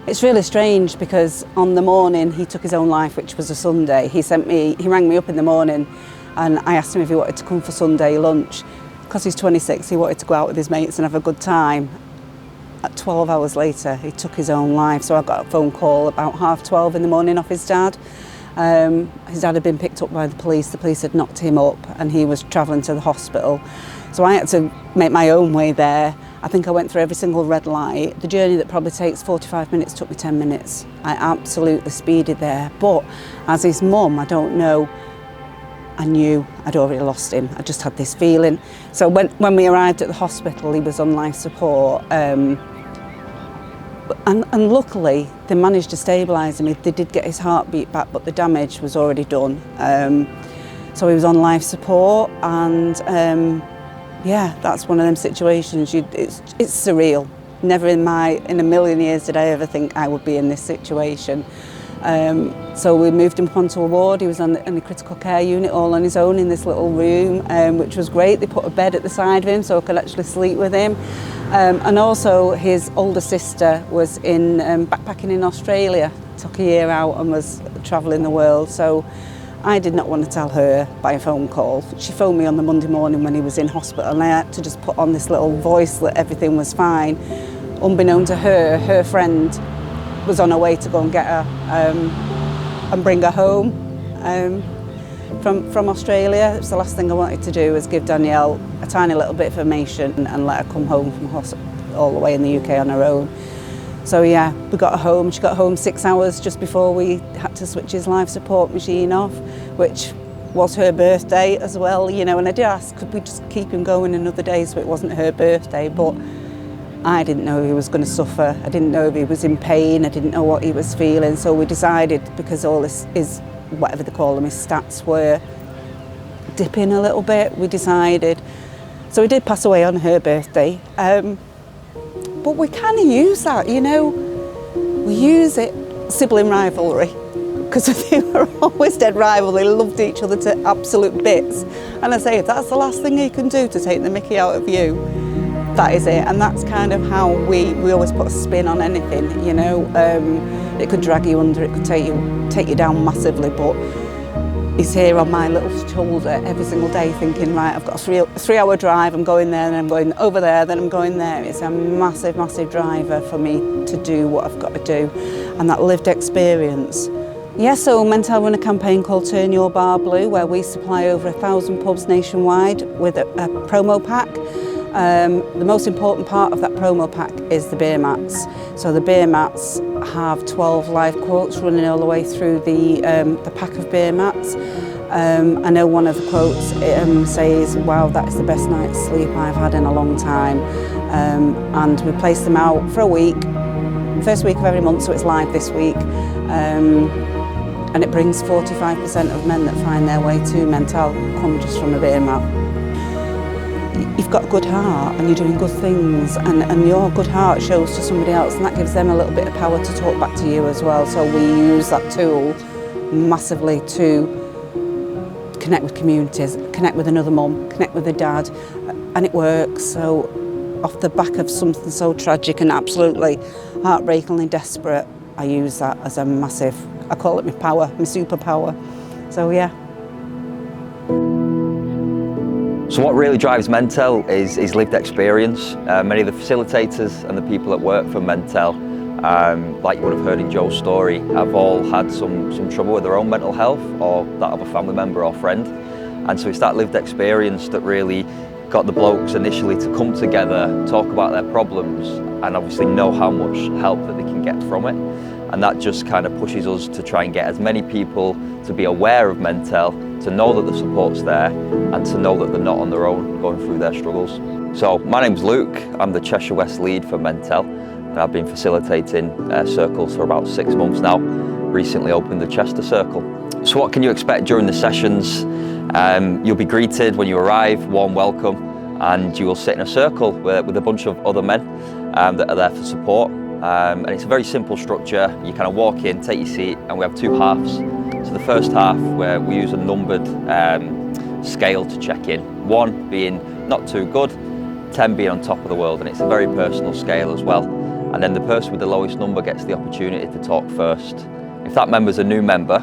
It's really strange because on the morning he took his own life, which was a Sunday. He rang me up in the morning and I asked him if he wanted to come for Sunday lunch. Because he's 26, he wanted to go out with his mates and have a good time. At 12 hours later, he took his own life. So I got a phone call about 12:30 in the morning off his dad. His dad had been picked up by the police. The police had knocked him up and he was travelling to the hospital. So I had to make my own way there. I think I went through every single red light. The journey that probably takes 45 minutes took me 10 minutes. I absolutely speeded there. But as his mum, I don't know, I knew I'd already lost him. I just had this feeling. So when we arrived at the hospital, he was on life support. And luckily, they managed to stabilise him. They did get his heartbeat back, but the damage was already done. So he was on life support, and yeah, that's one of them situations. It's surreal. Never in a million years did I ever think I would be in this situation. So we moved him onto a ward. He was in the critical care unit all on his own in this little room, which was great. They put a bed at the side of him so I could actually sleep with him. And also his older sister was in backpacking in Australia, took a year out and was travelling the world. So I did not want to tell her by a phone call. She phoned me on the Monday morning when he was in hospital and I had to just put on this little voice that everything was fine. Unbeknown to her, her friend was on her way to go and get her and bring her home from Australia. It's the last thing I wanted to do was give Danielle a tiny little bit of information and let her come home from hospital all the way in the UK on her own. So yeah, we got her home. She got home 6 hours just before we had to switch his life support machine off, which was her birthday as well, you know, and I did ask, could we just keep him going another day so it wasn't her birthday, but I didn't know he was going to suffer. I didn't know if he was in pain. I didn't know what he was feeling. So we decided, because all this is, whatever they call them, his stats were dipping a little bit, we decided. So he did pass away on her birthday. But we kind of use that, you know. We use it, sibling rivalry, because they were always dead rival. They loved each other to absolute bits. And I say, if that's the last thing he can do to take the mickey out of you, that is it. And that's kind of how we always put a spin on anything, you know. It could drag you under, it could take you down massively, but he's here on my little shoulder every single day thinking, right, I've got a 3-hour drive, I'm going there, then I'm going over there, then I'm going there. It's a massive, massive driver for me to do what I've got to do, and that lived experience. Yeah, so Mentell run a campaign called Turn Your Bar Blue, where we supply over 1,000 pubs nationwide with a promo pack. The most important part of that promo pack is the beer mats. So the beer mats have 12 live quotes running all the way through the pack of beer mats. I know one of the quotes says, "Wow, that is the best night's sleep I've had in a long time." And we place them out for a week, first week of every month, so it's live this week. And it brings 45% of men that find their way to Mentell come just from a beer mat. You've got a good heart and you're doing good things, and your good heart shows to somebody else, and that gives them a little bit of power to talk back to you as well. So we use that tool massively to connect with communities, connect with another mum, connect with a dad, and it works. So off the back of something so tragic and absolutely heartbreakingly desperate, I use that as a massive, I call it my power, my superpower. So yeah. So what really drives Mentell is lived experience. Many of the facilitators and the people that work for Mentell, like you would have heard in Joe's story, have all had some trouble with their own mental health or that of a family member or friend. And so it's that lived experience that really got the blokes initially to come together, talk about their problems, and obviously know how much help that they can get from it. And that just kind of pushes us to try and get as many people to be aware of Mentell, to know that the support's there, and to know that they're not on their own going through their struggles. So my name's Luke, I'm the Cheshire West lead for Mentell, and I've been facilitating circles for about 6 months now, recently opened the Chester Circle. So what can you expect during the sessions? You'll be greeted when you arrive, warm welcome, and you will sit in a circle with a bunch of other men that are there for support. And it's a very simple structure. You kind of walk in, take your seat, and we have 2 halves. So the first half, where we use a numbered scale to check in. 1 being not too good, 10 being on top of the world, and it's a very personal scale as well. and then the person with the lowest number gets the opportunity to talk first. If that member's a new member,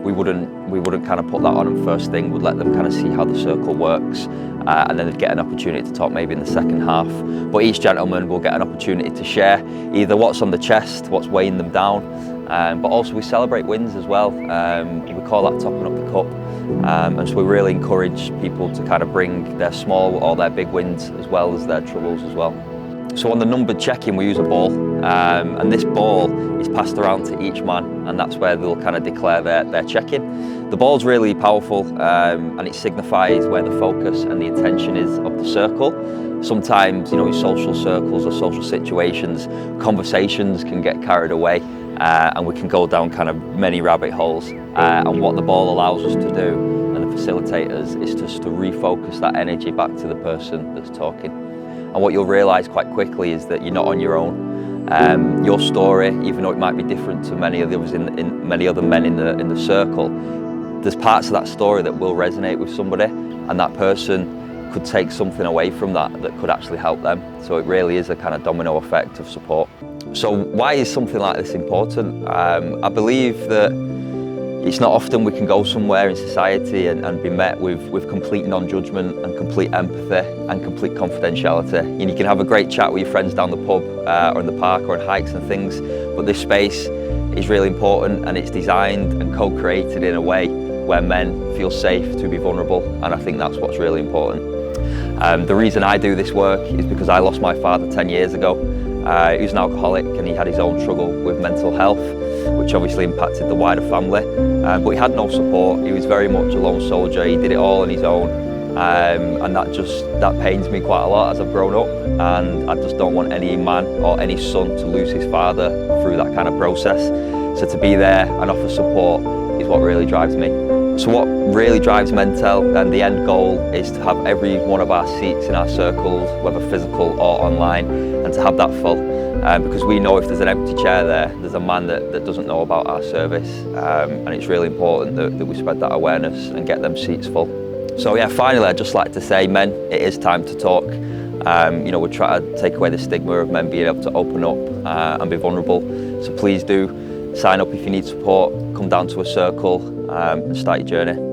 we wouldn't kind of put that on them first thing. We'd let them kind of see how the circle works, and then they'd get an opportunity to talk maybe in the second half. But each gentleman will get an opportunity to share either what's on the chest, what's weighing them down, but also we celebrate wins as well. We call that topping up the cup, and so we really encourage people to kind of bring their small or their big wins as well as their troubles as well. So on the numbered check-in we use a ball, and this ball is passed around to each man, and that's where they'll kind of declare their check-in. The ball's really powerful, and it signifies where the focus and the attention is of the circle. Sometimes, in social circles or social situations, conversations can get carried away, and we can go down kind of many rabbit holes. And what the ball allows us to do, and the facilitators, is just to refocus that energy back to the person that's talking. And what you'll realise quite quickly is that you're not on your own. Your story, even though it might be different to many of the others in many other men in the circle, there's parts of that story that will resonate with somebody, and that person could take something away from that could actually help them. So it really is a kind of domino effect of support. So why is something like this important? I believe that it's not often we can go somewhere in society and be met with complete non-judgment and complete empathy and complete confidentiality. You can have a great chat with your friends down the pub or in the park or on hikes and things, but this space is really important, and it's designed and co-created in a way where men feel safe to be vulnerable, and I think that's what's really important. The reason I do this work is because I lost my father 10 years ago. He was an alcoholic and he had his own struggle with mental health, which obviously impacted the wider family, but he had no support. He was very much a lone soldier. He did it all on his own, and that pains me quite a lot as I've grown up, and I just don't want any man or any son to lose his father through that kind of process. So to be there and offer support is what really drives me. So what really drives Mentell, and the end goal, is to have every one of our seats in our circles, whether physical or online, and to have that full. Because we know if there's an empty chair there's a man that doesn't know about our service, and it's really important that we spread that awareness and get them seats full. So yeah, finally I'd just like to say, men, it is time to talk. We try to take away the stigma of men being able to open up and be vulnerable. So please do sign up if you need support, come down to a circle and start your journey.